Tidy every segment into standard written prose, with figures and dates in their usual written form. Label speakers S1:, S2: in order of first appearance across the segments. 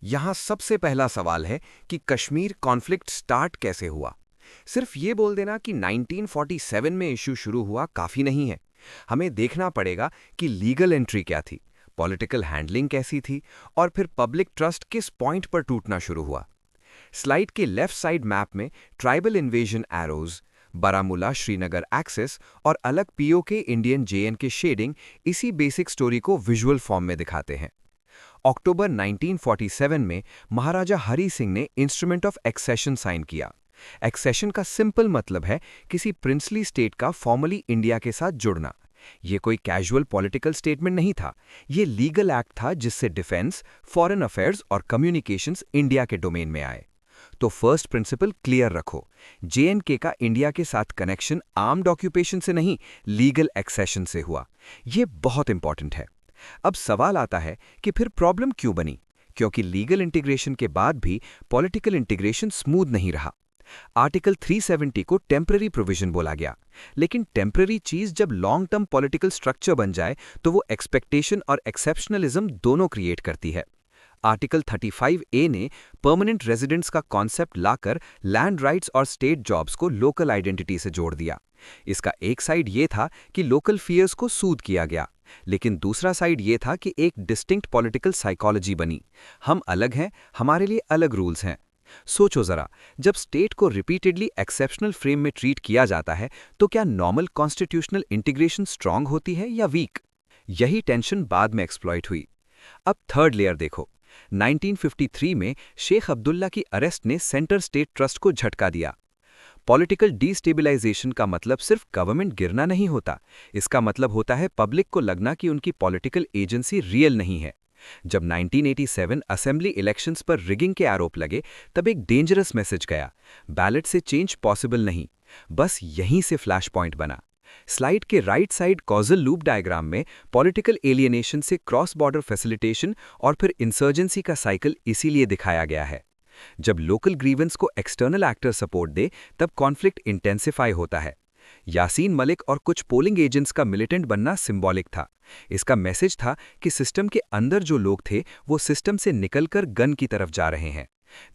S1: यहाँ सबसे पहला सवाल है कि कश्मीर कॉन्फ्लिक्ट स्टार्ट कैसे हुआ। सिर्फ ये बोल देना कि 1947 में इशू शुरू हुआ काफी नहीं है। हमें देखना पड़ेगा कि लीगल एंट्री क्या थी, पॉलिटिकल हैंडलिंग कैसी थी और फिर पब्लिक ट्रस्ट किस पॉइंट पर टूटना शुरू हुआ। स्लाइड के लेफ्ट साइड मैप में tribal invasion arrows, Baramulla Srinagar axis और अलग पीओके इंडियन जेएन के शेडिंग इसी बेसिक स्टोरी को विजुअल फॉर्म में दिखाते हैं। अक्टूबर 1947 में महाराजा हरी सिंह ने इंस्ट्रूमेंट ऑफ एक्सेशन साइन किया। एक्सेशन का सिंपल मतलब है किसी प्रिंसली स्टेट का फॉर्मली इंडिया के साथ जुड़ना। ये कोई कैजुअल पॉलिटिकल स्टेटमेंट नहीं था, ये लीगल एक्ट था जिससे डिफेंस, फॉरेन अफेयर्स और कम्युनिकेशंस इंडिया के डोमेन में आए। तो फर्स्ट प्रिंसिपल क्लियर रखो, जेएनके का इंडिया के साथ कनेक्शन आर्म्ड ऑक्यूपेशन से नहीं, लीगल एक्सेशन से हुआ। ये बहुत इंपॉर्टेंट है। अब सवाल आता है कि फिर प्रॉब्लम क्यों बनी, क्योंकि लीगल इंटीग्रेशन के बाद भी पॉलिटिकल इंटीग्रेशन स्मूथ नहीं रहा। आर्टिकल 370 को टेम्पररी प्रोविजन बोला गया, लेकिन टेम्पररी चीज जब लॉन्ग टर्म पॉलिटिकल स्ट्रक्चर बन जाए तो वो एक्सपेक्टेशन और एक्सेप्शनलिज्म दोनों क्रिएट करती है। आर्टिकल 35A ने परमानेंट रेजिडेंट्स का कॉन्सेप्ट लाकर लैंड राइट्स और स्टेट जॉब्स को लोकल आइडेंटिटी से जोड़ दिया। इसका एक साइड ये था कि लोकल फियर्स को सूद किया गया, लेकिन दूसरा साइड ये था कि एक डिस्टिंक्ट पॉलिटिकल साइकोलॉजी बनी। हम अलग हैं, हमारे लिए अलग रूल्स हैं। सोचो जरा, जब स्टेट को रिपीटेडली एक्सेप्शनल फ्रेम में ट्रीट किया जाता है तो क्या नॉर्मल कॉन्स्टिट्यूशनल इंटीग्रेशन स्ट्रांग होती है या वीक? यही टेंशन बाद में एक्सप्लॉइट हुई। अब थर्ड लेयर देखो। 1953 में शेख अब्दुल्ला की अरेस्ट ने सेंटर स्टेट ट्रस्ट को झटका दिया। पॉलिटिकल डीस्टेबलाइजेशन का मतलब सिर्फ गवर्नमेंट गिरना नहीं होता, इसका मतलब होता है पब्लिक को लगना कि उनकी पॉलिटिकल एजेंसी रियल नहीं है। जब 1987 असेंबली इलेक्शंस पर रिगिंग के आरोप लगे तब एक डेंजरस मैसेज गया, बैलेट से चेंज पॉसिबल नहीं। बस यहीं से फ्लैश पॉइंट बना। स्लाइड के right side causal loop diagram में पॉलिटिकल एलियनेशन से क्रॉस बॉर्डर फैसिलिटेशन और फिर इंसर्जेंसी का साइकिल इसीलिए दिखाया गया है। जब लोकल ग्रीवेंस को एक्सटर्नल एक्टर सपोर्ट दे तब कॉन्फ्लिक्ट इंटेंसिफाई होता है। यासीन मलिक और कुछ पोलिंग एजेंट्स का मिलिटेंट बनना सिंबॉलिक था। इसका मैसेज था कि सिस्टम के अंदर जो लोग थे वो सिस्टम से निकलकर गन की तरफ जा रहे हैं।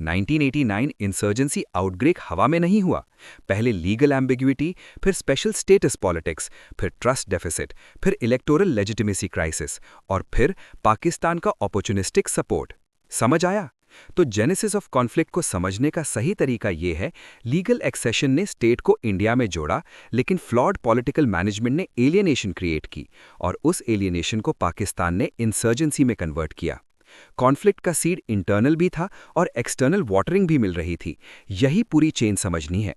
S1: 1989 इंसर्जेंसी आउटब्रेक हवा में नहीं हुआ। पहले लीगल एम्बिग्विटी, फिर स्पेशल स्टेटस पॉलिटिक्स, फिर ट्रस्ट डेफिसिट, फिर इलेक्टोरल लेजिटिमेसी क्राइसिस और फिर पाकिस्तान का अपॉर्चुनिस्टिक सपोर्ट। समझ आया? तो जेनेसिस ऑफ कॉन्फ्लिक्ट को समझने का सही तरीका यह है, लीगल एक्सेशन ने स्टेट को इंडिया में जोड़ा, लेकिन फ्लॉड पॉलिटिकल मैनेजमेंट ने एलियनेशन क्रिएट की और उस एलियनेशन को पाकिस्तान ने इंसर्जेंसी में कन्वर्ट किया। कॉन्फ्लिक्ट का सीड इंटरनल भी था और एक्सटर्नल वाटरिंग भी मिल रही थी। यही पूरी चेन समझनी है।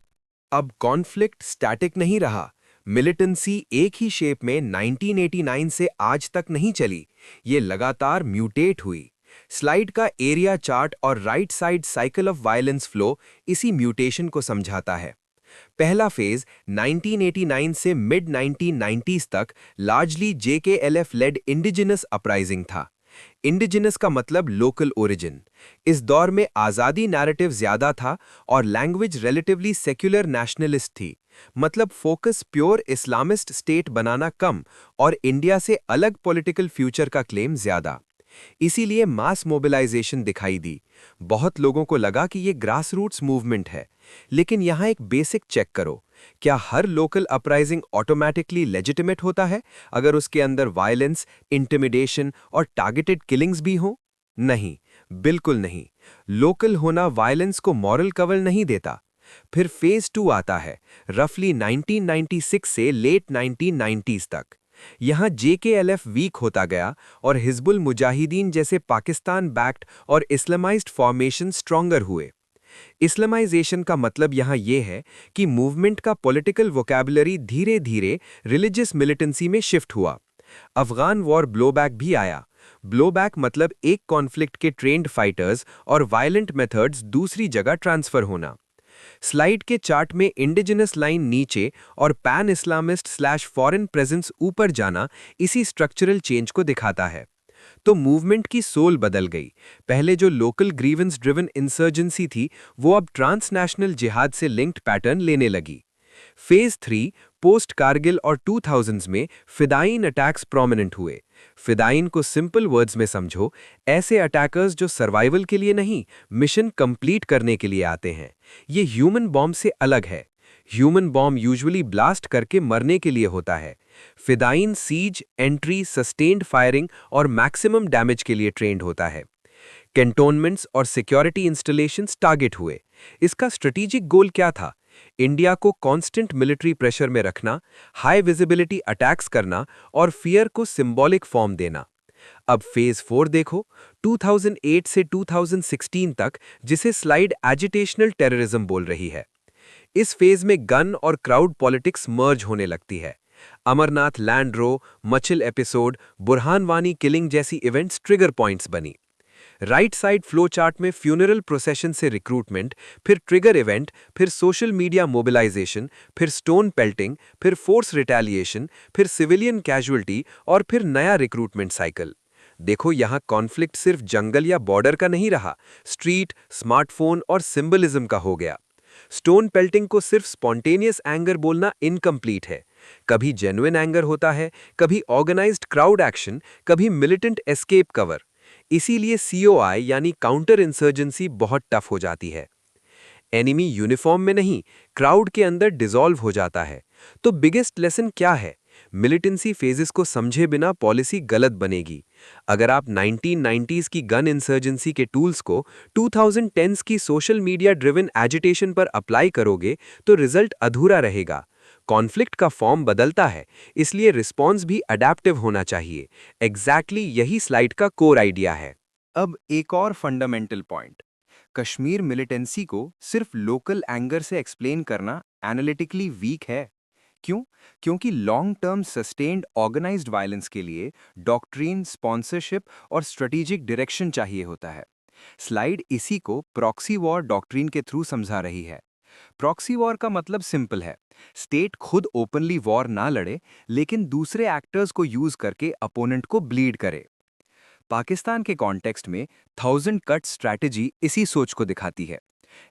S2: अब कॉन्फ्लिक्ट स्टैटिक नहीं रहा। मिलिटेंसी एक ही शेप में 1989 से आज तक नहीं चली, ये लगातार म्यूटेट हुई। स्लाइड का एरिया चार्ट और right side cycle of violence flow इसी म्यूटेशन को समझाता है। पहला फेज 1989 से मिड 1990s तक largely JKLF led indigenous uprising था। इंडिजिनस का मतलब लोकल ओरिजिन। इस दौर में आज़ादी नैरेटिव ज्यादा था और लैंग्वेज रिलेटिवली सेक्युलर नेशनलिस्ट थी, मतलब फोकस प्योर इस्लामिस्ट स्टेट बनाना कम और इंडिया से अलग पॉलिटिकल फ्यूचर का क्लेम ज्यादा। इसीलिए मास मोबिलाइजेशन दिखाई दी। बहुत लोगों को लगा कि ये ग्रास रूट्स मूवमेंट है, लेकिन यहाँ एक बेसिक चेक करो, क्या हर लोकल अपराइजिंग ऑटोमेटिकली लेजिटिमेट होता है अगर उसके अंदर वायलेंस, इंटिमिडेशन और टारगेटेड किलिंग्स भी हों? नहीं, बिल्कुल नहीं। लोकल होना वायलेंस को मॉरल कवर नहीं देता। फिर फेज 2 आता है, रफली 1996 से लेट 1990s तक। यहाँ जेकेएलएफ वीक होता गया और हिजबुल मुजाहिदीन जैसे पाकिस्तान बैक्ड और इस्लामाइज्ड फॉर्मेशन स्ट्रॉन्गर हुए। इस्लामाइजेशन का मतलब यहाँ ये है कि मूवमेंट का पॉलिटिकल वोकैबुलरी धीरे धीरे रिलीजियस मिलिटेंसी में शिफ्ट हुआ। अफगान वॉर ब्लोबैक भी आया। ब्लोबैक मतलब एक कॉन्फ्लिक्ट के ट्रेंड फाइटर्स और वायलेंट मेथड्स दूसरी जगह ट्रांसफर होना। स्लाइड के चार्ट में इंडिजिनस लाइन नीचे और pan Islamist slash foreign presence ऊपर जाना इसी स्ट्रक्चरल चेंज को दिखाता है। तो मूवमेंट की सोल बदल गई। पहले जो लोकल ग्रीवेंस ड्रिवन इंसर्जेंसी थी वो अब ट्रांसनेशनल जिहाद से लिंक्ड पैटर्न लेने लगी। फेज 3 पोस्ट कारगिल और 2000s में फिदाइन अटैक्स प्रोमिनेंट हुए। फिदाइन को सिंपल वर्ड्स में समझो, ऐसे अटैकर्स जो सर्वाइवल के लिए नहीं, मिशन कंप्लीट करने के लिए आते हैं। ये ह्यूमन बॉम्ब से अलग है। ह्यूमन बॉम्ब यूजुअली ब्लास्ट करके मरने के लिए होता है। फिदाइन सीज, एंट्री, सस्टेन्ड फायरिंग और मैक्सिमम डैमेज के लिए ट्रेंड होता है। कैंटोनमेंट्स और सिक्योरिटी इंस्टॉलेशंस टारगेट हुए। इसका स्ट्रेटेजिक गोल क्या था? इंडिया को कांस्टेंट मिलिट्री प्रेशर में रखना, हाई विजिबिलिटी अटैक्स करना और फियर को सिंबॉलिक फॉर्म देना। अब फेज 4 देखो, 2008 से 2016 तक, जिसे स्लाइड एजिटेशनल टेररिज्म बोल रही है। इस फेज में गन और क्राउड पॉलिटिक्स मर्ज होने लगती है। अमरनाथ लैंड रो, मचिल एपिसोड, बुरहान वानी किलिंग जैसी इवेंट्स ट्रिगर पॉइंट्स बनी। राइट साइड फ्लो चार्ट में फ्यूनरल प्रोसेशन से रिक्रूटमेंट, फिर ट्रिगर इवेंट, फिर सोशल मीडिया मोबिलाइजेशन, फिर स्टोन पेल्टिंग, फिर फोर्स रिटेलिएशन, फिर सिविलियन कैजुअल्टी और फिर नया रिक्रूटमेंट साइकिल। देखो, यहाँ कॉन्फ्लिक्ट सिर्फ जंगल या बॉर्डर का नहीं रहा, स्ट्रीट, स्मार्टफोन और सिंबलिज्म का हो गया। स्टोन पेल्टिंग को सिर्फ स्पॉन्टेनियस एंगर बोलना इनकम्प्लीट है। कभी जेन्युइन एंगर होता है, कभी ऑर्गेनाइज्ड क्राउड एक्शन, कभी मिलिटेंट एस्केप कवर। इसीलिए सीओआई यानी काउंटर इंसर्जेंसी बहुत टफ हो जाती है। एनिमी यूनिफॉर्म में नहीं, क्राउड के अंदर डिसॉल्व हो जाता है। तो बिगेस्ट लेसन क्या है? मिलिटेंसी फेजेस को समझे बिना पॉलिसी गलत बनेगी। अगर आप 1990s की गन इंसर्जेंसी के टूल्स को 2010s की सोशल मीडिया ड्रिवन एजिटेशन पर अप्लाई करोगे तो रिजल्ट अधूरा रहेगा। कॉन्फ्लिक्ट का फॉर्म बदलता है, इसलिए रिस्पॉन्स भी अडेप्टिव होना चाहिए। एग्जैक्टली यही स्लाइड का कोर आइडिया है।
S1: अब एक और फंडामेंटल पॉइंट, कश्मीर मिलिटेंसी को सिर्फ लोकल एंगर से एक्सप्लेन करना एनालिटिकली वीक है। क्यों? क्योंकि long term sustained organised violence के लिए डॉक्ट्रिन, स्पॉन्सरशिप और स्ट्रेटेजिक डायरेक्शन चाहिए होता है। स्लाइड इसी को प्रॉक्सी वॉर डॉक्ट्रिन के थ्रू समझा रही है। प्रॉक्सी वॉर का मतलब सिंपल है, स्टेट खुद ओपनली वॉर ना लड़े, लेकिन दूसरे एक्टर्स को यूज करके अपोनेंट को ब्लीड करे। पाकिस्तान के कॉन्टेक्स्ट में 1000 कट स्ट्रैटेजी इसी सोच को दिखाती है।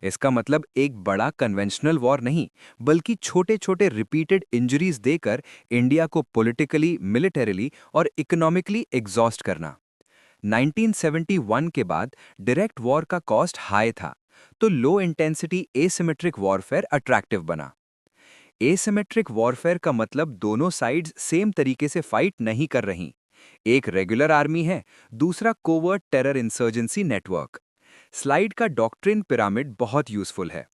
S1: इसका मतलब एक बड़ा कन्वेंशनल वॉर नहीं, बल्कि छोटे छोटे रिपीटेड इंजरीज देकर इंडिया को पॉलिटिकली, मिलिटरीली और इकोनॉमिकली एग्जॉस्ट करना। 1971 के बाद डायरेक्ट वॉर का कॉस्ट हाई था, तो low intensity asymmetric warfare attractive बना। एसिमेट्रिक वॉरफेयर का मतलब दोनों साइड्स सेम तरीके से फाइट नहीं कर रही। एक रेगुलर आर्मी है, दूसरा covert terror insurgency network. Slide का डॉक्ट्रिन पिरामिड बहुत यूजफुल है।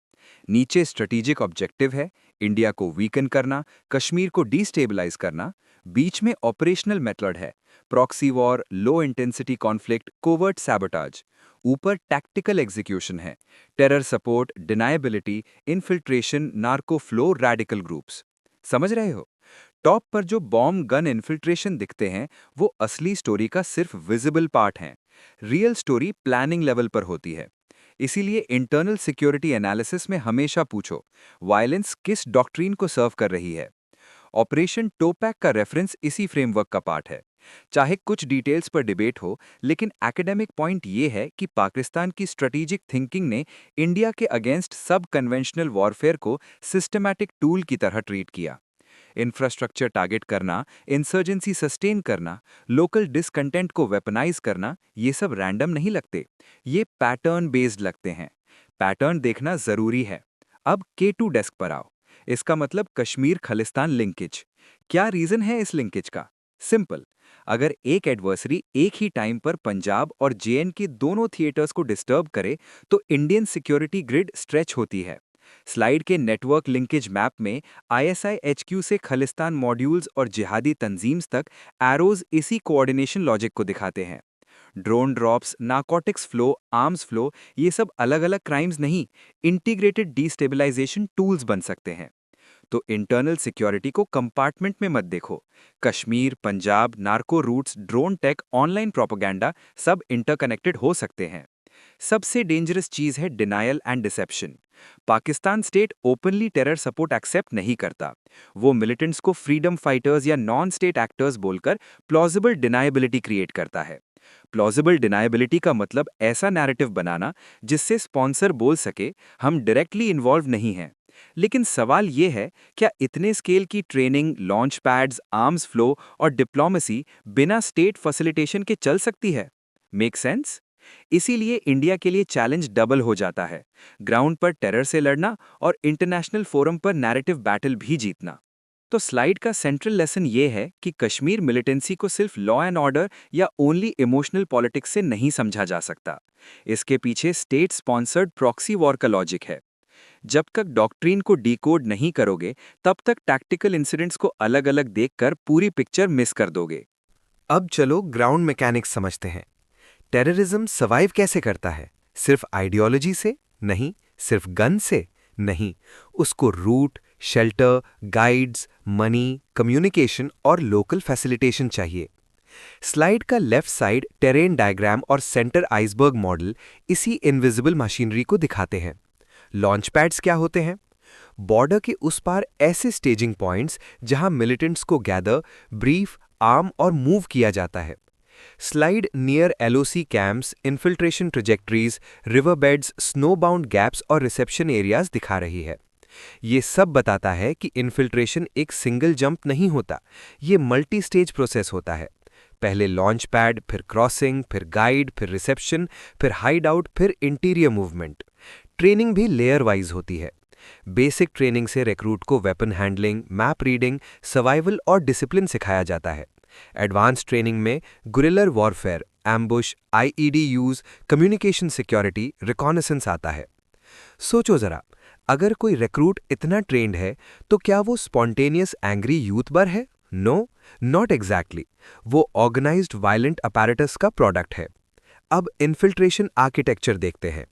S1: नीचे स्ट्रेटेजिक ऑब्जेक्टिव है, इंडिया को वीकन करना, कश्मीर को डिस्टेबलाइज करना। बीच में ऑपरेशनल मेथड है, proxy war, low intensity conflict, covert sabotage. ऊपर टैक्टिकल एग्जीक्यूशन है, terror support, deniability, infiltration, narco flow, radical groups. समझ रहे हो? टॉप पर जो बॉम्ब गन इन्फिल्ट्रेशन दिखते हैं, वो असली स्टोरी का सिर्फ विजिबल पार्ट हैं। रियल स्टोरी प्लानिंग लेवल पर होती है। इसीलिए इंटरनल सिक्योरिटी एनालिसिस में हमेशा पूछो, वायलेंस किस डॉक्ट्रिन को सर्व कर रही है। ऑपरेशन टोपैक का रेफरेंस इसी फ्रेमवर्क का पार्ट है। चाहे कुछ डिटेल्स पर डिबेट हो, लेकिन एकेडमिक पॉइंट ये है कि पाकिस्तान की स्ट्रेटेजिक थिंकिंग ने इंडिया के अगेंस्ट सब कन्वेंशनल वॉरफेयर को सिस्टमैटिक टूल की तरह ट्रीट किया। इंफ्रास्ट्रक्चर टारगेट करना, इंसर्जेंसी सस्टेन करना, लोकल डिसकंटेंट को वेपनाइज करना, ये सब रैंडम नहीं लगते, ये पैटर्न बेस्ड लगते हैं। पैटर्न देखना जरूरी है। अब K2 डेस्क पर आओ। इसका मतलब कश्मीर खालिस्तान लिंकेज। क्या रीजन है इस लिंकेज का? सिंपल, अगर एक एडवर्सरी एक ही टाइम पर पंजाब और JN के दोनों थिएटर्स को डिस्टर्ब करे, तो इंडियन सिक्योरिटी ग्रिड स्ट्रेच होती है। स्लाइड के नेटवर्क लिंकेज मैप में ISI HQ से खालिस्तान मॉड्यूल्स और जिहादी तंजीम्स तक एरोज इसी कोऑर्डिनेशन लॉजिक को दिखाते हैं। Drone drops, narcotics flow, arms flow, ये सब अलग अलग क्राइम्स नहीं, इंटीग्रेटेड डिस्टेबलाइजेशन टूल्स बन सकते हैं। तो इंटरनल सिक्योरिटी को कंपार्टमेंट में मत देखो। Kashmir, Punjab, narco routes, drone tech, online propaganda सब इंटरकनेक्टेड हो सकते हैं। सबसे डेंजरस चीज है denial and deception. Pakistan state openly terror support accept नहीं करता। वो मिलिटेंट्स को फ्रीडम फाइटर्स या नॉन स्टेट एक्टर्स बोलकर प्लॉजिबल डिनायबिलिटी क्रिएट करता है। प्लॉजिबल डिनायबिलिटी का मतलब ऐसा नैरेटिव बनाना जिससे स्पॉन्सर बोल सके, हम डायरेक्टली इन्वॉल्व नहीं हैं,
S3: लेकिन सवाल ये है, क्या इतने स्केल की training, launch pads, arms flow और डिप्लोमेसी बिना स्टेट फैसिलिटेशन के चल सकती है? Make sense? इसीलिए इंडिया के लिए चैलेंज डबल हो जाता है, ग्राउंड पर टेरर से लड़ना और इंटरनेशनल फोरम पर नैरेटिव बैटल भी जीतना। तो स्लाइड का सेंट्रल लेसन ये है कि कश्मीर मिलिटेंसी को सिर्फ लॉ एंड ऑर्डर या ओनली इमोशनल पॉलिटिक्स से नहीं समझा जा सकता। इसके पीछे स्टेट स्पॉन्सर्ड प्रॉक्सी वॉर का लॉजिक है। जब तक डॉक्ट्रीन को डिकोड नहीं करोगे, तब तक टैक्टिकल इंसिडेंट्स को अलग-अलग देखकर पूरी पिक्चर मिस कर दोगे।
S2: अब चलो ग्राउंड मैकेनिक्स समझते हैं। टेररिज्म सर्वाइव कैसे करता है? सिर्फ आइडियोलॉजी से? नहीं। सिर्फ गन से? नहीं। उसको route, shelter, guides, money, communication और लोकल फैसिलिटेशन चाहिए। स्लाइड का लेफ्ट साइड टेरेन डायग्राम और सेंटर आइसबर्ग मॉडल इसी इनविजिबल मशीनरी को दिखाते हैं। लॉन्च पैड्स क्या होते हैं? बॉर्डर के उस पार ऐसे स्टेजिंग पॉइंट्स जहां मिलिटेंट्स को गैदर, ब्रीफ, आर्म और मूव किया जाता है। Slide near LoC camps, infiltration trajectories, river beds, snowbound gaps और रिसेप्शन एरियाज दिखा रही है। ये सब बताता है कि इन्फिल्ट्रेशन एक सिंगल जंप नहीं होता, ये मल्टी स्टेज प्रोसेस होता है। पहले लॉन्च पैड, फिर क्रॉसिंग, फिर गाइड, फिर रिसेप्शन, फिर हाइड आउट, फिर इंटीरियर मूवमेंट। ट्रेनिंग भी लेयर वाइज होती है। बेसिक ट्रेनिंग से रिक्रूट को weapon handling, map reading, survival और डिसिप्लिन सिखाया जाता है। एडवांस ट्रेनिंग में guerrilla warfare, ambush, IED use, communication security, reconnaissance आता है। सोचो जरा, अगर कोई रिक्रूट इतना ट्रेंड है, तो क्या वो स्पॉन्टेनियस एंग्री यूथबर है? No, not exactly. वो ऑर्गेनाइज्ड वायलेंट अपैरेटस का प्रोडक्ट है। अब इन्फिल्ट्रेशन आर्किटेक्चर देखते हैं।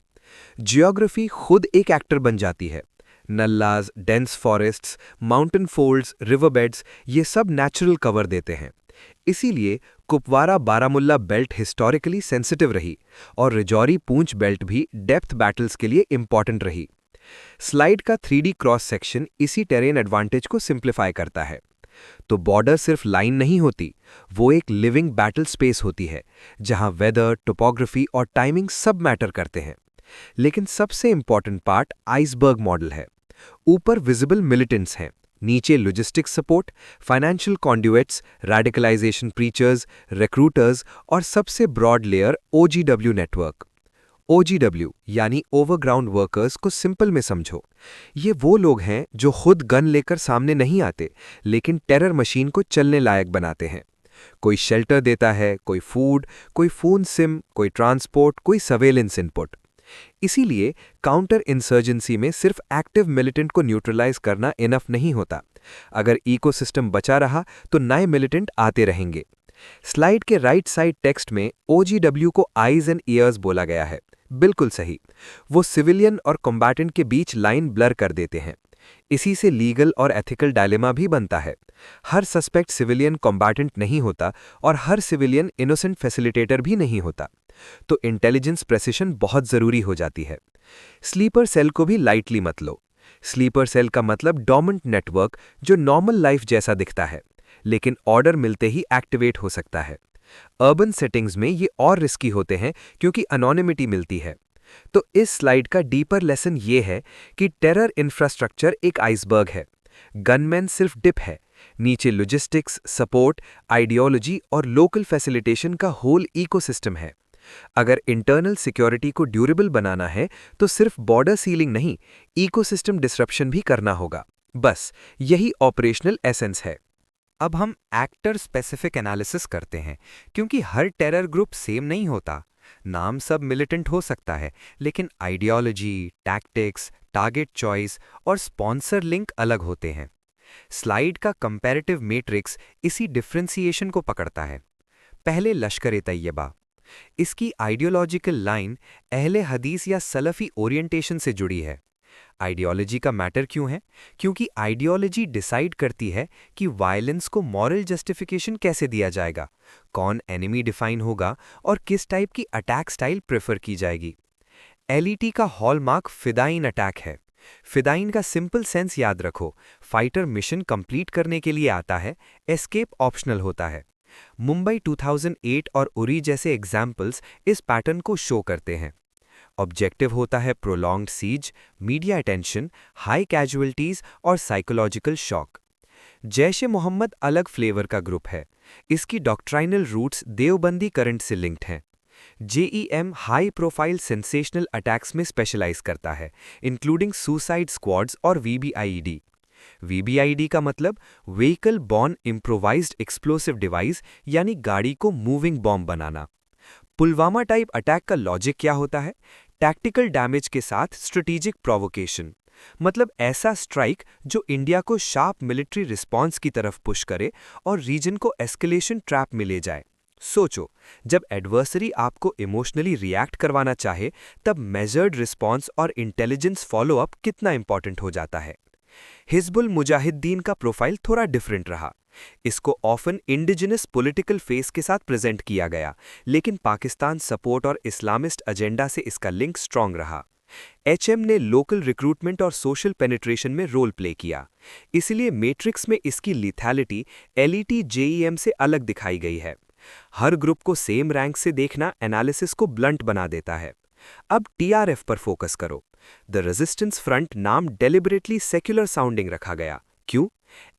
S2: जियोग्राफी खुद एक एक्टर बन जाती है। नल्लाज, डेंस फॉरेस्ट्स, माउंटेन फोल्ड्स, रिवरबेड्स, ये सब नेचुरल कवर देते हैं। इसीलिए Kupwara Baramulla belt historically sensitive रही और रिजौरी पूंछ बेल्ट भी डेप्थ बैटल्स के लिए इंपॉर्टेंट रही। स्लाइड का 3D क्रॉस सेक्शन इसी टेरेन एडवांटेज को सिंप्लीफाई करता है। तो बॉर्डर सिर्फ लाइन नहीं होती, वो एक लिविंग बैटल स्पेस होती है, जहां वेदर, टोपोग्राफी और टाइमिंग सब मैटर करते हैं। लेकिन सबसे इंपॉर्टेंट पार्ट आइसबर्ग मॉडल है। ऊपर विजिबल मिलिटेंट्स हैं, नीचे logistics support, financial conduits, radicalisation preachers, recruiters और सबसे broad layer OGW network. OGW यानी ओवरग्राउंड वर्कर्स को सिंपल में समझो। ये वो लोग हैं जो खुद गन लेकर सामने नहीं आते, लेकिन टेरर मशीन को चलने लायक बनाते हैं। कोई शेल्टर देता है, कोई फूड, कोई फोन सिम, कोई ट्रांसपोर्ट, कोई सर्वेलेंस इनपुट। इसीलिए काउंटर इंसर्जेंसी में सिर्फ एक्टिव मिलिटेंट को न्यूट्रलाइज करना इनफ नहीं होता। अगर इकोसिस्टम बचा रहा तो नए मिलिटेंट आते रहेंगे। स्लाइड के राइट साइड टेक्स्ट में ओजीडब्ल्यू को आईज एंड ईयर्स बोला गया है। बिल्कुल सही। वो सिविलियन और कॉम्बैटेंट के बीच लाइन ब्लर कर देते हैं। इसी से लीगल और एथिकल डायलेमा भी बनता है। हर सस्पेक्ट सिविलियन कॉम्बैटेंट नहीं होता और हर सिविलियन इनोसेंट फैसिलिटेटर भी नहीं होता। तो इंटेलिजेंस प्रेसिशन बहुत जरूरी हो जाती है। स्लीपर सेल को भी लाइटली मत लो। स्लीपर सेल का मतलब डोमेंट नेटवर्क, जो नॉर्मल लाइफ जैसा दिखता है, लेकिन ऑर्डर मिलते ही एक्टिवेट हो सकता है। अर्बन सेटिंग्स में ये और रिस्की होते हैं क्योंकि अनोनिमिटी मिलती है। तो इस स्लाइड का डीपर लेसन ये है कि टेरर इंफ्रास्ट्रक्चर एक आइसबर्ग है। गनमैन सिर्फ डिप है, नीचे लॉजिस्टिक्स, सपोर्ट, आइडियोलॉजी और लोकल फैसिलिटेशन का होल इकोसिस्टम है। अगर इंटरनल सिक्योरिटी को ड्यूरेबल बनाना है तो सिर्फ बॉर्डर सीलिंग नहीं, इकोसिस्टम डिसरप्शन भी करना होगा। बस यही ऑपरेशनल एसेंस है।
S1: अब हम एक्टर स्पेसिफिक एनालिसिस करते हैं, क्योंकि हर टेरर ग्रुप सेम नहीं होता। नाम सब मिलिटेंट हो सकता है, लेकिन आइडियोलॉजी, टैक्टिक्स, टारगेट चॉइस और स्पॉन्सर लिंक अलग होते हैं। स्लाइड का कंपैरेटिव मैट्रिक्स इसी डिफरेंशिएशन को पकड़ता है। पहले लश्कर-ए-तैयबा। इसकी आइडियोलॉजिकल लाइन अहले हदीस या सलफी ओरिएंटेशन से जुड़ी है। आइडियोलॉजी का मैटर क्यों है? क्योंकि आइडियोलॉजी डिसाइड करती है कि वायलेंस को मॉरल जस्टिफिकेशन कैसे दिया जाएगा, कौन एनिमी डिफाइन होगा और किस टाइप की अटैक स्टाइल प्रेफर की जाएगी। एलईटी का हॉलमार्क फिदाइन अटैक है। फिदाइन का सिंपल सेंस याद रखो, फाइटर मिशन कंप्लीट करने के लिए आता है, एस्केप ऑप्शनल होता है। मुंबई 2008 और उरी जैसे एग्जाम्पल्स इस पैटर्न को शो करते हैं।
S2: ऑब्जेक्टिव होता है prolonged siege, media attention, high casualties और साइकोलॉजिकल शॉक। जैश-ए-मोहम्मद अलग फ्लेवर का ग्रुप है। इसकी डॉक्ट्राइनल रूट्स देवबंदी करंट से लिंक्ड हैं। JEM high profile sensational attacks में स्पेशलाइज करता है, इंक्लूडिंग सुसाइड स्क्वाड्स और वीबीआईडी। वीबीआईडी का मतलब vehicle born improvised explosive device, यानी गाड़ी को मूविंग बॉम्ब बनाना। पुलवामा टाइप अटैक का लॉजिक क्या होता है? टैक्टिकल डैमेज के साथ स्ट्रेटेजिक प्रोवोकेशन, मतलब ऐसा स्ट्राइक जो इंडिया को शार्प मिलिट्री रिस्पॉन्स की तरफ पुश करे और रीजन को एस्केलेशन ट्रैप में ले जाए। सोचो, जब एडवर्सरी आपको इमोशनली रिएक्ट करवाना चाहे, तब मेजर्ड रिस्पॉन्स और इंटेलिजेंस फॉलोअप कितना इंपॉर्टेंट हो जाता है। हिजबुल मुजाहिद्दीन का प्रोफाइल थोड़ा डिफरेंट रहा। इसको ऑफन इंडिजिनस पॉलिटिकल फेस के साथ प्रेजेंट किया गया, लेकिन पाकिस्तान सपोर्ट और इस्लामिस्ट एजेंडा से इसका लिंक स्ट्रांग रहा। एचएम ने लोकल रिक्रूटमेंट और सोशल पेनिट्रेशन में रोल प्ले किया, इसलिए मैट्रिक्स में इसकी लिथैलिटी एलईटी जेईएम से अलग दिखाई गई है। हर ग्रुप को सेम रैंक से देखना एनालिसिस को ब्लंट बना देता है। अब टीआरएफ पर फोकस करो। द रेजिस्टेंस फ्रंट नाम डेलिबरेटली सेक्युलर साउंडिंग रखा गया। क्यों?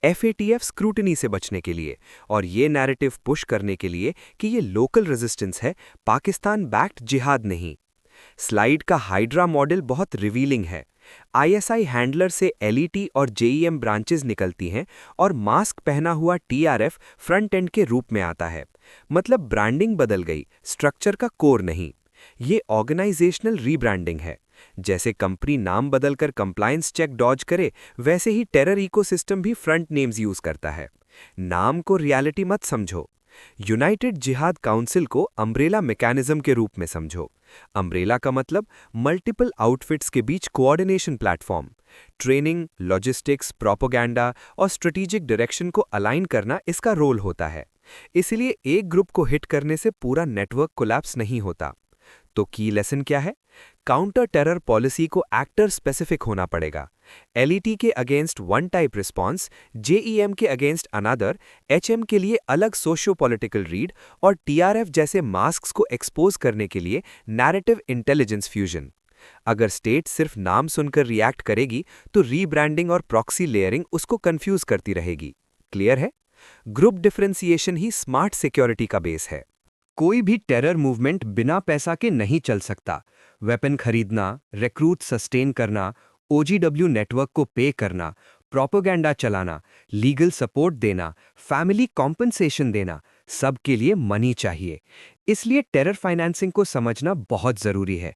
S2: एफएटीएफ स्क्रूटनी से बचने के लिए और ये नैरेटिव पुश करने के लिए कि ये लोकल रेजिस्टेंस है, पाकिस्तान बैक्ड जिहाद नहीं। स्लाइड का हाइड्रा मॉडल बहुत रिवीलिंग है। आईएसआई हैंडलर से एलईटी और जेईएम ब्रांचेस निकलती हैं और मास्क पहना हुआ टीआरएफ फ्रंट एंड के रूप में आता है। मतलब ब्रांडिंग बदल गई, स्ट्रक्चर का कोर नहीं। ये ऑर्गेनाइजेशनल रीब्रांडिंग है। जैसे कंपनी नाम बदलकर कंप्लायंस चेक डॉज करे, वैसे ही टेरर इकोसिस्टम भी फ्रंट नेम्स यूज करता है। नाम को रियलिटी मत समझो। यूनाइटेड जिहाद काउंसिल को अम्ब्रेला मैकेनिज्म के रूप में समझो। अम्ब्रेला का मतलब मल्टीपल आउटफिट्स के बीच coordination platform. Training, logistics, propaganda और स्ट्रेटेजिक डायरेक्शन को अलाइन करना इसका रोल होता है। इसलिए एक ग्रुप को हिट करने से पूरा नेटवर्क कोलैप्स नहीं होता। तो की लेसन क्या है? काउंटर टेरर पॉलिसी को एक्टर स्पेसिफिक होना पड़ेगा। एलईटी के against one type response, JeM के अगेंस्ट अनदर, एचएम के लिए अलग सोशियो पॉलिटिकल रीड और टीआरएफ जैसे मास्क्स को एक्सपोज करने के लिए नैरेटिव इंटेलिजेंस फ्यूजन। अगर स्टेट सिर्फ नाम सुनकर रिएक्ट करेगी तो रीब्रांडिंग और प्रॉक्सी लेयरिंग उसको कंफ्यूज करती रहेगी। क्लियर है? ग्रुप डिफरेंशिएशन ही स्मार्ट सिक्योरिटी का बेस है।
S1: कोई भी टेरर मूवमेंट बिना पैसा के नहीं चल सकता। वेपन खरीदना, रिक्रूट सस्टेन करना, ओजीडब्ल्यू नेटवर्क को पे करना, प्रोपेगेंडा चलाना, लीगल सपोर्ट देना, फैमिली कॉम्पनसेशन देना, सब के लिए मनी चाहिए। इसलिए टेरर फाइनेंसिंग को समझना बहुत जरूरी है।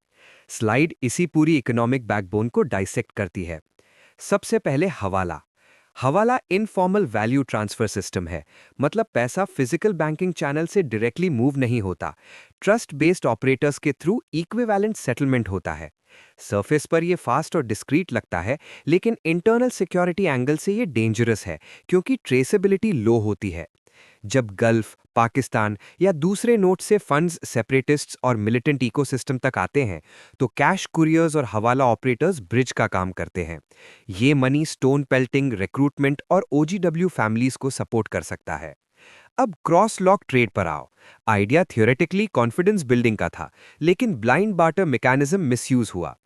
S1: स्लाइड इसी पूरी इकोनॉमिक बैकबोन को डाइसेक्ट करती है। सबसे पहले हवाला। हवाला इनफॉर्मल वैल्यू ट्रांसफर सिस्टम है, मतलब पैसा फिजिकल बैंकिंग चैनल से डायरेक्टली मूव नहीं होता। ट्रस्ट बेस्ड ऑपरेटर्स के थ्रू इक्विवेलेंट सेटलमेंट होता है। सरफेस पर यह फास्ट और डिस्क्रीट लगता है, लेकिन इंटरनल सिक्योरिटी एंगल से यह डेंजरस है, क्योंकि ट्रेसेबिलिटी लो होती है। जब गल्फ, पाकिस्तान या दूसरे नोट से फंड्स सेपरेटिस्ट्स और मिलिटेंट इकोसिस्टम तक आते हैं, तो कैश कुरियर्स और हवाला ऑपरेटर्स ब्रिज का काम करते हैं। ये मनी स्टोन पेल्टिंग, रिक्रूटमेंट और ओजीडब्ल्यू फैमिलीज को सपोर्ट कर सकता है। अब क्रॉस लॉक ट्रेड पर आओ। आइडिया थियोरेटिकली कॉन्फिडेंस बिल्डिंग का था, लेकिन ब्लाइंड बार्टर मैकेनिज्म मिसयूज हुआ।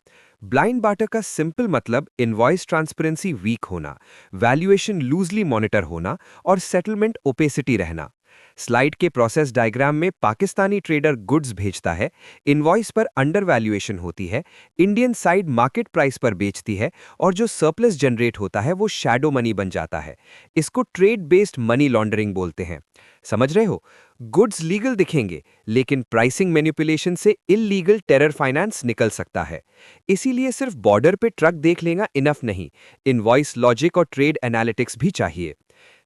S1: ब्लाइंड बार्टर का सिंपल मतलब इनवॉइस ट्रांसपेरेंसी वीक होना, वैल्यूएशन लूजली मॉनिटर होना और सेटलमेंट ओपेसिटी रहना। स्लाइड के प्रोसेस डायग्राम में पाकिस्तानी ट्रेडर गुड्स भेजता है, इनवॉइस पर अंडर वैल्यूएशन होती है, इंडियन साइड मार्केट प्राइस पर बेचती है और जो सरप्लस जनरेट होता है वो शैडो मनी बन जाता है। इसको ट्रेड बेस्ड मनी लॉन्ड्रिंग बोलते हैं। समझ रहे हो? गुड्स लीगल दिखेंगे, लेकिन प्राइसिंग मैनिपुलेशन से इल्लीगल टेरर फाइनेंस निकल सकता है। इसीलिए सिर्फ बॉर्डर पे ट्रक देख लेना इनफ नहीं, इनवॉइस लॉजिक और ट्रेड एनालिटिक्स भी चाहिए।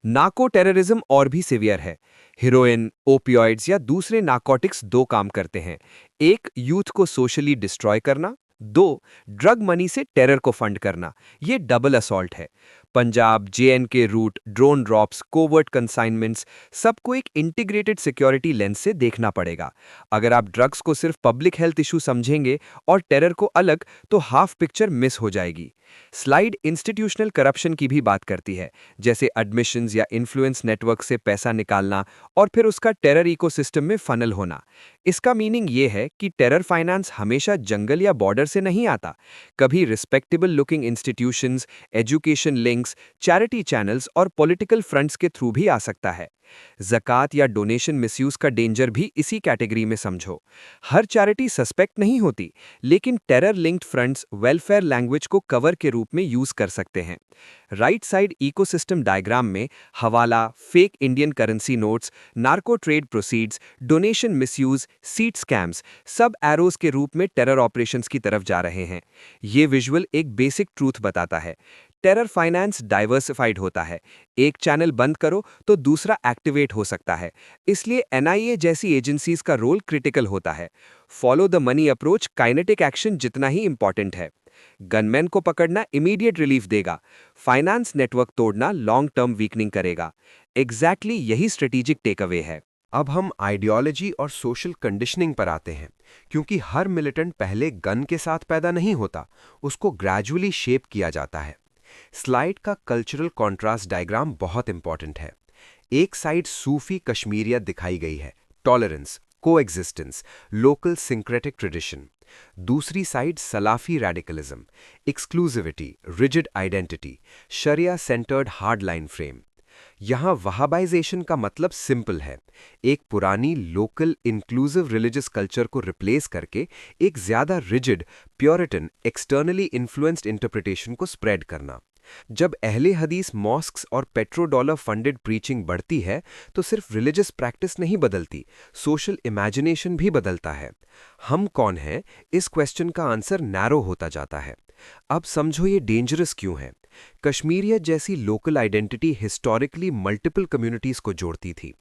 S1: नार्को टेररिज्म और भी सिवियर है। हेरोइन, ओपियोइड्स या दूसरे नार्कोटिक्स दो काम करते हैं। एक, यूथ को सोशली डिस्ट्रॉय करना। दो, ड्रग मनी से टेरर को फंड करना। ये डबल असॉल्ट है। Punjab, JNK route, drone drops, covert consignments, सबको एक इंटीग्रेटेड सिक्योरिटी लेंस से देखना पड़ेगा। अगर आप ड्रग्स को सिर्फ पब्लिक हेल्थ इशू समझेंगे और टेरर को अलग, तो हाफ पिक्चर मिस हो जाएगी। स्लाइड इंस्टीट्यूशनल करप्शन की भी बात करती है, जैसे एडमिशंस या इन्फ्लुएंस नेटवर्क से पैसा निकालना और फिर उसका टेरर इकोसिस्टम में फनल होना। इसका मीनिंग ये है कि टेरर फाइनेंस हमेशा जंगल या बॉर्डर से नहीं आता। कभी respectable looking institutions, education links, charity channels और पॉलिटिकल फ्रंट्स के थ्रू भी आ सकता है। ज़कात या डोनेशन मिसयूज का डेंजर भी इसी कैटेगरी में समझो। हर चैरिटी सस्पेक्ट नहीं होती, लेकिन terror linked fronts welfare language को कवर के रूप में यूज कर सकते हैं। राइट साइड इकोसिस्टम डायग्राम में हवाला, fake Indian currency notes, narco trade proceeds, donation misuse, seat scams सब एरोज के रूप में टेरर ऑपरेशंस की तरफ जा रहे हैं। ये विजुअल एक बेसिक ट्रूथ बताता है। टेरर फाइनेंस डाइवर्सिफाइड होता है। एक चैनल बंद करो तो दूसरा एक्टिवेट हो सकता है। इसलिए NIA जैसी एजेंसीज का रोल क्रिटिकल होता है। Follow the money approach kinetic action जितना ही इंपॉर्टेंट है। गनमैन को पकड़ना इमीडिएट रिलीफ देगा, फाइनेंस नेटवर्क तोड़ना लॉन्ग टर्म वीकनिंग करेगा। एग्जैक्टली यही स्ट्रेटेजिक टेकअवे है।
S2: अब हम आइडियोलॉजी और सोशल कंडीशनिंग पर आते हैं, क्योंकि हर मिलिटेंट पहले गन के साथ पैदा नहीं होता, उसको ग्रेजुअली शेप किया जाता है। स्लाइड का कल्चरल कॉन्ट्रास्ट डायग्राम बहुत इंपॉर्टेंट है। एक साइड सूफी कश्मीरियत दिखाई गई है, tolerance, coexistence, local syncretic tradition. दूसरी side Salafi radicalism, exclusivity, rigid identity, sharia centred hardline frame. यहां वहाबाइजेशन का मतलब सिंपल है, एक पुरानी लोकल इंक्लूसिव रिलीजियस कल्चर को रिप्लेस करके एक ज्यादा rigid, puritan, externally influenced interpretation को स्प्रेड करना। जब अहले हदीस मॉस्क्स और पेट्रोडॉलर फंडेड प्रीचिंग बढ़ती है, तो सिर्फ रिलीजियस प्रैक्टिस नहीं बदलती, सोशल इमेजिनेशन भी बदलता है। हम कौन हैं, इस क्वेश्चन का आंसर नैरो होता जाता है। अब समझो ये डेंजरस क्यों है। कश्मीरियत जैसी local identity historically multiple communities को जोड़ती थी।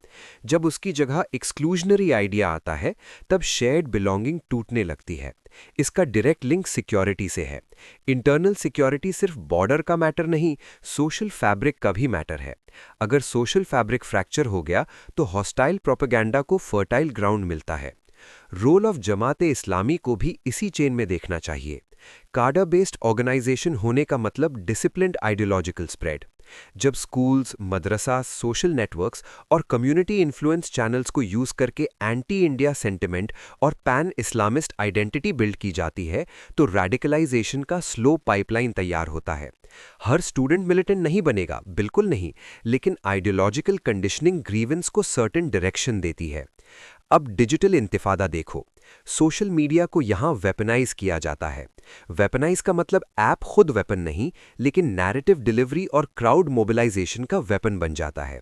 S2: जब उसकी जगह एक्सक्लूजनरी आइडिया आता है, तब शेयर्ड बिलोंगिंग टूटने लगती है। इसका डायरेक्ट लिंक सिक्योरिटी से है। इंटरनल सिक्योरिटी सिर्फ बॉर्डर का मैटर नहीं, सोशल फैब्रिक का भी मैटर है। अगर सोशल फैब्रिक फ्रैक्चर हो गया, तो हॉस्टाइल प्रोपेगेंडा को फर्टाइल ग्राउंड मिलता है। रोल ऑफ जमाते इस्लामी को भी इसी चेन में देखना चाहिए। कार्डर बेस्ड ऑर्गेनाइजेशन होने का मतलब डिसिप्लिन्ड आइडियोलॉजिकल स्प्रेड। जब स्कूल्स, मदरसा, सोशल नेटवर्क्स और कम्युनिटी इन्फ्लुएंस चैनल्स को यूज करके एंटी इंडिया सेंटिमेंट और पैन इस्लामिस्ट आइडेंटिटी बिल्ड की जाती है, तो रेडिकलाइजेशन का स्लो पाइपलाइन तैयार होता है। हर स्टूडेंट मिलिटेंट नहीं बनेगा, बिल्कुल नहीं, लेकिन आइडियोलॉजिकल कंडीशनिंग ग्रीवेंस को सर्टेन डायरेक्शन देती है। अब डिजिटल इंतिफादा देखो। सोशल मीडिया को यहां वेपनाइज किया जाता है। वेपनाइज का मतलब ऐप खुद वेपन नहीं, लेकिन नैरेटिव डिलीवरी और क्राउड मोबिलाइजेशन का वेपन बन जाता है।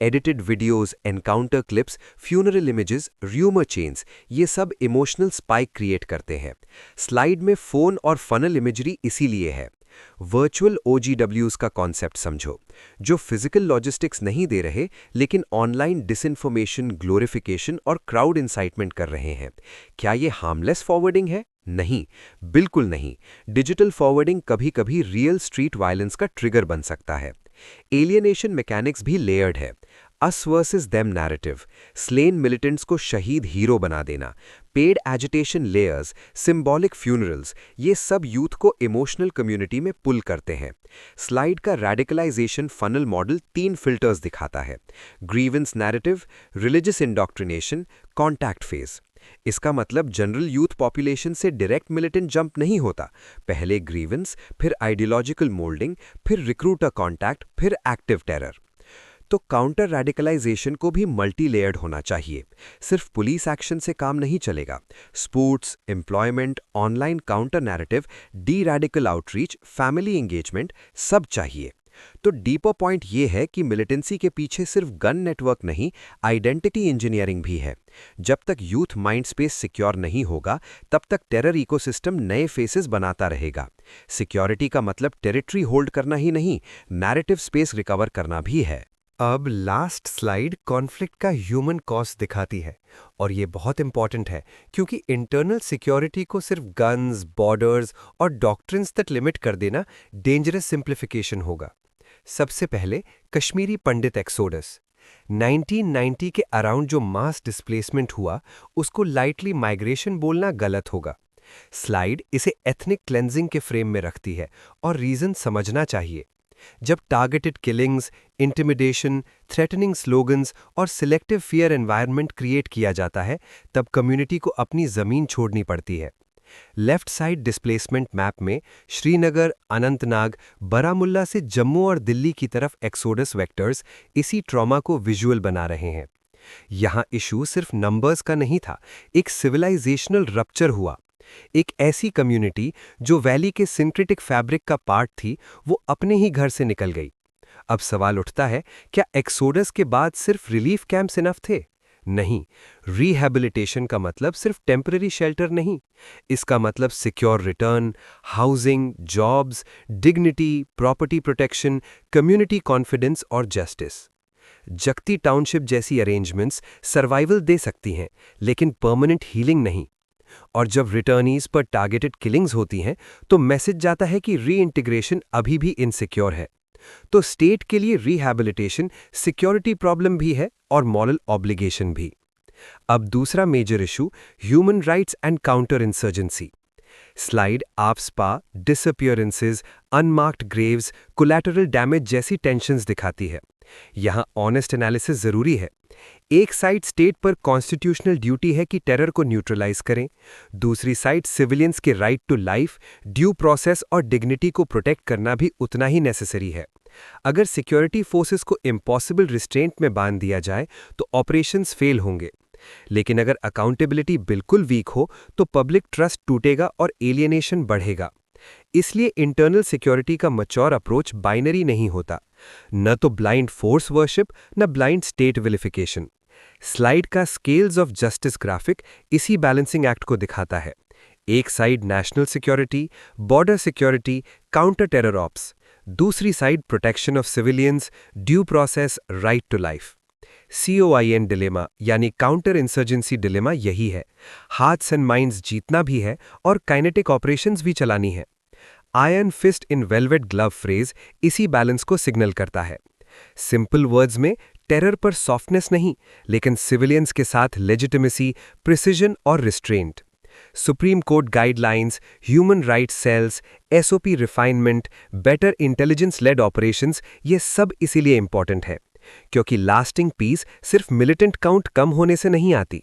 S2: Edited videos, encounter clips, funeral images, rumour chains, ये सब इमोशनल स्पाइक क्रिएट करते हैं। स्लाइड में फोन और फनल इमेजरी इसीलिए है। वर्चुअल OGWs का कॉन्सेप्ट समझो, जो फिजिकल लॉजिस्टिक्स नहीं दे रहे, लेकिन ऑनलाइन डिसइंफॉर्मेशन, ग्लोरिफिकेशन और क्राउड इंसाइटमेंट कर रहे हैं। क्या ये हार्मलेस फॉरवर्डिंग है? नहीं, बिल्कुल नहीं। डिजिटल फॉरवर्डिंग कभी-कभी रियल स्ट्रीट वायलेंस का ट्रिगर बन सकता है। एलियनेशन मैकेनिक्स भी लेयर्ड है। Us versus them narrative, slain militants को शहीद हीरो बना देना, paid agitation layers, symbolic funerals, ये सब यूथ को इमोशनल कम्युनिटी में पुल करते हैं। स्लाइड का रेडिकलाइजेशन फनल मॉडल 3 फिल्टर्स दिखाता है: grievance narrative, religious indoctrination, contact phase. इसका मतलब जनरल यूथ पॉपुलेशन से डायरेक्ट मिलिटेंट जंप नहीं होता। पहले ग्रीवेंस, फिर आइडियोलॉजिकल मोल्डिंग, फिर रिक्रूटर कॉन्टैक्ट, फिर एक्टिव टेरर। तो काउंटर रेडिकलाइजेशन को भी मल्टी लेयर्ड होना चाहिए। सिर्फ पुलिस एक्शन से काम नहीं चलेगा। Sports, employment, online counter narrative, D radical outreach, family engagement, सब चाहिए। तो डीपर पॉइंट ये है कि मिलिटेंसी के पीछे सिर्फ गन नेटवर्क नहीं, आइडेंटिटी इंजीनियरिंग भी है। जब तक यूथ माइंड स्पेस सिक्योर नहीं होगा, तब तक टेरर इकोसिस्टम नए फेसेस बनाता रहेगा। सिक्योरिटी का मतलब टेरिटरी होल्ड करना ही नहीं, नैरेटिव स्पेस रिकवर करना भी है।
S4: अब लास्ट स्लाइड कॉन्फ्लिक्ट का ह्यूमन कॉस्ट दिखाती है, और ये बहुत इंपॉर्टेंट है, क्योंकि इंटरनल सिक्योरिटी को सिर्फ गन्स, बॉर्डर्स और डॉक्ट्रिन्स तक लिमिट कर देना डेंजरस सिंप्लीफिकेशन होगा। सबसे पहले कश्मीरी पंडित एक्सोडस 1990 के अराउंड जो मास डिस्प्लेसमेंट हुआ उसको लाइटली माइग्रेशन बोलना गलत होगा। स्लाइड इसे एथनिक क्लेंजिंग के फ्रेम में रखती है और रीजन समझना चाहिए। जब targeted killings, intimidation, threatening slogans और सिलेक्टिव फियर एनवायरनमेंट क्रिएट किया जाता है तब कम्युनिटी को अपनी जमीन छोड़नी पड़ती है। लेफ्ट साइड डिस्प्लेसमेंट मैप में श्रीनगर, अनंतनाग, बारामुल्ला से जम्मू और दिल्ली की तरफ एक्सोडस वेक्टर्स इसी ट्रॉमा को विजुअल बना रहे हैं। यहां इशू सिर्फ नंबर्स का नहीं था, एक सिविलाइजेशनल रप्चर हुआ। एक ऐसी कम्युनिटी जो वैली के सिंक्रेटिक फैब्रिक का पार्ट थी, वो अपने ही घर से निकल गई। अब सवाल उठता है, क्या एक्सोडस के बाद सिर्फ रिलीफ कैंप्स इनफ थे? नहीं, रिहैबिलिटेशन का मतलब सिर्फ टेम्पररी शेल्टर नहीं। इसका मतलब secure return, housing, jobs, dignity, property protection, community confidence और जस्टिस। जगती टाउनशिप जैसी अरेंजमेंट्स सर्वाइवल दे सकती हैं, लेकिन परमानेंट हीलिंग नहीं। और जब रिटर्नीज पर टारगेटेड किलिंग्स होती हैं तो मैसेज जाता है कि रीइंटीग्रेशन अभी भी इनसिक्योर है। तो स्टेट के लिए रिहैबिलिटेशन सिक्योरिटी प्रॉब्लम भी है और मॉरल ऑब्लिगेशन भी। अब दूसरा major issue, human rights and counter insurgency. Slide AFSPA, disappearances, unmarked graves, collateral damage जैसी टेंशन्स दिखाती है। यहां ऑनेस्ट एनालिसिस जरूरी है। एक साइड स्टेट पर कॉन्स्टिट्यूशनल ड्यूटी है कि टेरर को न्यूट्रलाइज करें, दूसरी साइड सिविलियंस के right to life, due process और डिग्निटी को प्रोटेक्ट करना भी उतना ही नेसेसरी है। अगर सिक्योरिटी फोर्सेस को इम्पॉसिबल रिस्ट्रेंट में बांध दिया जाए तो ऑपरेशंस फेल होंगे, लेकिन अगर अकाउंटेबिलिटी बिल्कुल वीक हो तो पब्लिक ट्रस्ट टूटेगा और एलियनेशन बढ़ेगा। इसलिए इंटरनल सिक्योरिटी का मैच्योर अप्रोच बाइनरी नहीं होता, न तो ब्लाइंड फोर्स वर्शिप, न ब्लाइंड स्टेट विलिफिकेशन। स्लाइड का स्केल्स ऑफ जस्टिस ग्राफिक इसी बैलेंसिंग एक्ट को दिखाता है। एक side national security, border security, counter terror ops, दूसरी side protection of civilians, due process, right to life. COIN dilemma यानी counter insurgency dilemma यही है। हार्ट्स एंड माइंड्स जीतना भी है और काइनेटिक ऑपरेशंस भी चलानी है। Iron fist in velvet glove phrase इसी बैलेंस को सिग्नल करता है। सिंपल वर्ड्स में टेरर पर सॉफ्टनेस नहीं, लेकिन सिविलियंस के साथ लेजिटिमेसी, प्रिसिजन और restraint. Supreme court guidelines, human rights cells, SOP refinement, better intelligence led operations, ये सब इसीलिए इंपॉर्टेंट है क्योंकि लास्टिंग पीस सिर्फ मिलिटेंट काउंट कम होने से नहीं आती।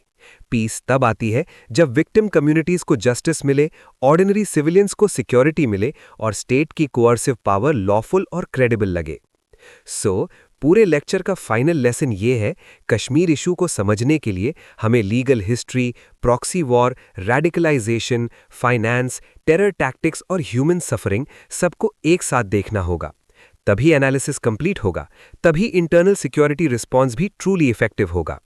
S4: पीस तब आती है जब विक्टिम कम्युनिटीज को जस्टिस मिले, ऑर्डिनरी सिविलियंस को सिक्योरिटी मिले और स्टेट की कोअर्सिव पावर लॉफुल और क्रेडिबल लगे। पूरे लेक्चर का फाइनल लेसन ये है, कश्मीर इशू को समझने के लिए हमें legal history, proxy war, radicalisation, finance, terror tactics और ह्यूमन सफरिंग सबको एक साथ देखना होगा। तभी एनालिसिस कंप्लीट होगा, तभी इंटरनल सिक्योरिटी रिस्पॉन्स भी ट्रूली इफेक्टिव होगा।